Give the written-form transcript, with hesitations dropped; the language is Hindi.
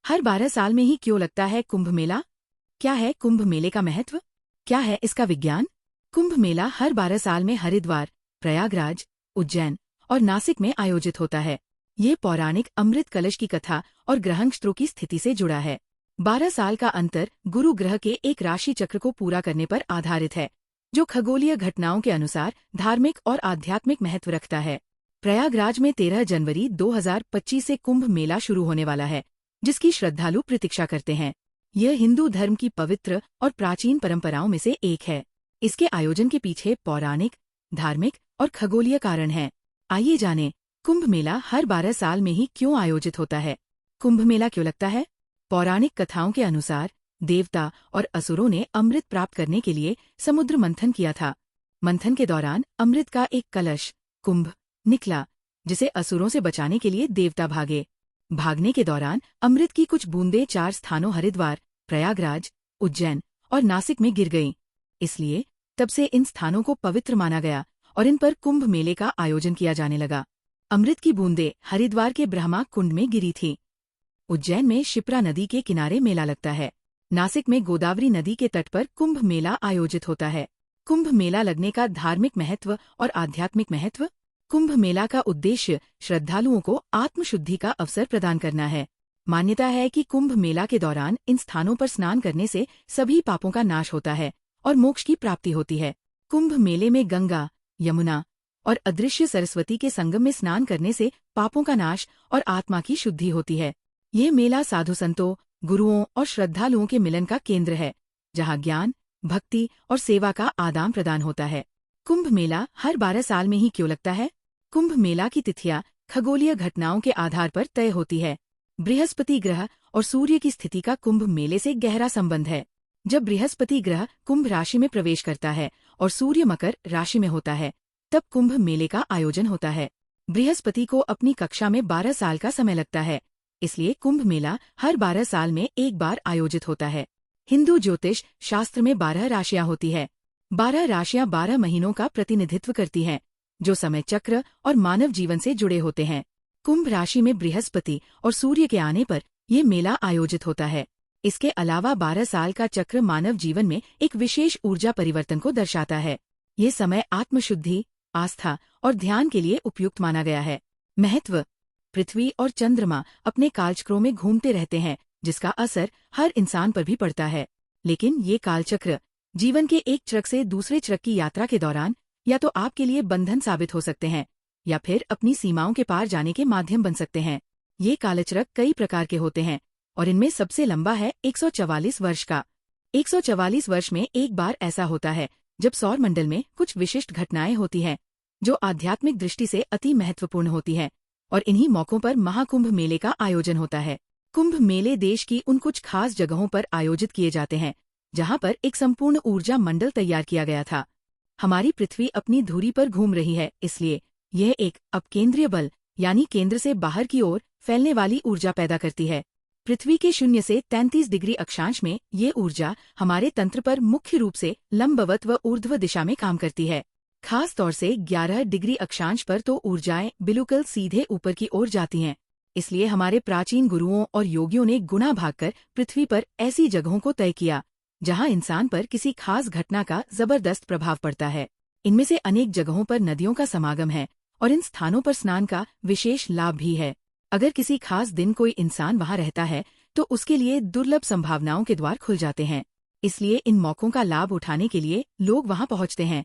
हर 12 साल में ही क्यों लगता है कुंभ मेला? क्या है कुंभ मेले का महत्व? क्या है इसका विज्ञान? कुंभ मेला हर 12 साल में हरिद्वार, प्रयागराज, उज्जैन और नासिक में आयोजित होता है। ये पौराणिक अमृत कलश की कथा और ग्रह नक्षत्रों की स्थिति से जुड़ा है। 12 साल का अंतर गुरु ग्रह के एक राशि चक्र को पूरा करने पर आधारित है, जो खगोलीय घटनाओं के अनुसार धार्मिक और आध्यात्मिक महत्व रखता है। प्रयागराज में 13 जनवरी 2025 से कुंभ मेला शुरू होने वाला है, जिसकी श्रद्धालु प्रतीक्षा करते हैं। यह हिंदू धर्म की पवित्र और प्राचीन परंपराओं में से एक है। इसके आयोजन के पीछे पौराणिक, धार्मिक और खगोलीय कारण हैं। आइए जानें, कुंभ मेला हर 12 साल में ही क्यों आयोजित होता है? कुंभ मेला क्यों लगता है? पौराणिक कथाओं के अनुसार देवता और असुरों ने अमृत प्राप्त करने के लिए समुद्र मंथन किया था। मंथन के दौरान अमृत का एक कलश, कुंभ, निकला, जिसे असुरों से बचाने के लिए देवता भागे। भागने के दौरान अमृत की कुछ बूंदें 4 स्थानों हरिद्वार, प्रयागराज, उज्जैन और नासिक में गिर गईं। इसलिए तब से इन स्थानों को पवित्र माना गया और इन पर कुंभ मेले का आयोजन किया जाने लगा। अमृत की बूंदें हरिद्वार के ब्रह्मा कुंड में गिरी थीं। उज्जैन में शिप्रा नदी के किनारे मेला लगता है। नासिक में गोदावरी नदी के तट पर कुंभ मेला आयोजित होता है। कुंभ मेला लगने का धार्मिक महत्व और आध्यात्मिक महत्व। कुंभ मेला का उद्देश्य श्रद्धालुओं को आत्मशुद्धि का अवसर प्रदान करना है। मान्यता है कि कुंभ मेला के दौरान इन स्थानों पर स्नान करने से सभी पापों का नाश होता है और मोक्ष की प्राप्ति होती है। कुंभ मेले में गंगा, यमुना और अदृश्य सरस्वती के संगम में स्नान करने से पापों का नाश और आत्मा की शुद्धि होती है। ये मेला साधु संतों, गुरुओं और श्रद्धालुओं के मिलन का केंद्र है, जहाँ ज्ञान, भक्ति और सेवा का आदान प्रदान होता है। कुंभ मेला हर 12 साल में ही क्यों लगता है? कुंभ मेला की तिथियां खगोलीय घटनाओं के आधार पर तय होती है। बृहस्पति ग्रह और सूर्य की स्थिति का कुंभ मेले से गहरा संबंध है। जब बृहस्पति ग्रह कुंभ राशि में प्रवेश करता है और सूर्य मकर राशि में होता है, तब कुंभ मेले का आयोजन होता है। बृहस्पति को अपनी कक्षा में 12 साल का समय लगता है, इसलिए कुंभ मेला हर 12 साल में एक बार आयोजित होता है। हिंदू ज्योतिष शास्त्र में 12 राशियां होती है। 12 राशियां 12 महीनों का प्रतिनिधित्व करती हैं, जो समय चक्र और मानव जीवन से जुड़े होते हैं। कुंभ राशि में बृहस्पति और सूर्य के आने पर यह मेला आयोजित होता है। इसके अलावा 12 साल का चक्र मानव जीवन में एक विशेष ऊर्जा परिवर्तन को दर्शाता है। ये समय आत्मशुद्धि, आस्था और ध्यान के लिए उपयुक्त माना गया है। महत्व: पृथ्वी और चंद्रमा अपने कालचक्रों में घूमते रहते हैं, जिसका असर हर इंसान पर भी पड़ता है। लेकिन ये कालचक्र जीवन के एक चक्र से दूसरे चक्र की यात्रा के दौरान या तो आपके लिए बंधन साबित हो सकते हैं या फिर अपनी सीमाओं के पार जाने के माध्यम बन सकते हैं। ये कालचक्र कई प्रकार के होते हैं और इनमें सबसे लंबा है 144 वर्ष का। 144 वर्ष में एक बार ऐसा होता है जब सौर मंडल में कुछ विशिष्ट घटनाएं होती हैं, जो आध्यात्मिक दृष्टि से अति महत्वपूर्ण होती हैं, और इन्हीं मौकों पर महाकुंभ मेले का आयोजन होता है। कुंभ मेले देश की उन कुछ खास जगहों पर आयोजित किए जाते हैं जहां पर एक संपूर्ण ऊर्जा मंडल तैयार किया गया था। हमारी पृथ्वी अपनी धुरी पर घूम रही है, इसलिए यह एक अपकेंद्रीय बल यानी केंद्र से बाहर की ओर फैलने वाली ऊर्जा पैदा करती है। पृथ्वी के 0 से 33 डिग्री अक्षांश में ये ऊर्जा हमारे तंत्र पर मुख्य रूप से लंबवत व ऊर्ध्व दिशा में काम करती है। खास तौर से 11 डिग्री अक्षांश पर तो ऊर्जाएं बिल्कुल सीधे ऊपर की ओर जाती हैं। इसलिए हमारे प्राचीन गुरुओं और योगियों ने गुना भागकर पृथ्वी पर ऐसी जगहों को तय किया जहां इंसान पर किसी खास घटना का जबरदस्त प्रभाव पड़ता है। इनमें से अनेक जगहों पर नदियों का समागम है और इन स्थानों पर स्नान का विशेष लाभ भी है। अगर किसी खास दिन कोई इंसान वहां रहता है तो उसके लिए दुर्लभ संभावनाओं के द्वार खुल जाते हैं। इसलिए इन मौकों का लाभ उठाने के लिए लोग वहां पहुंचते हैं।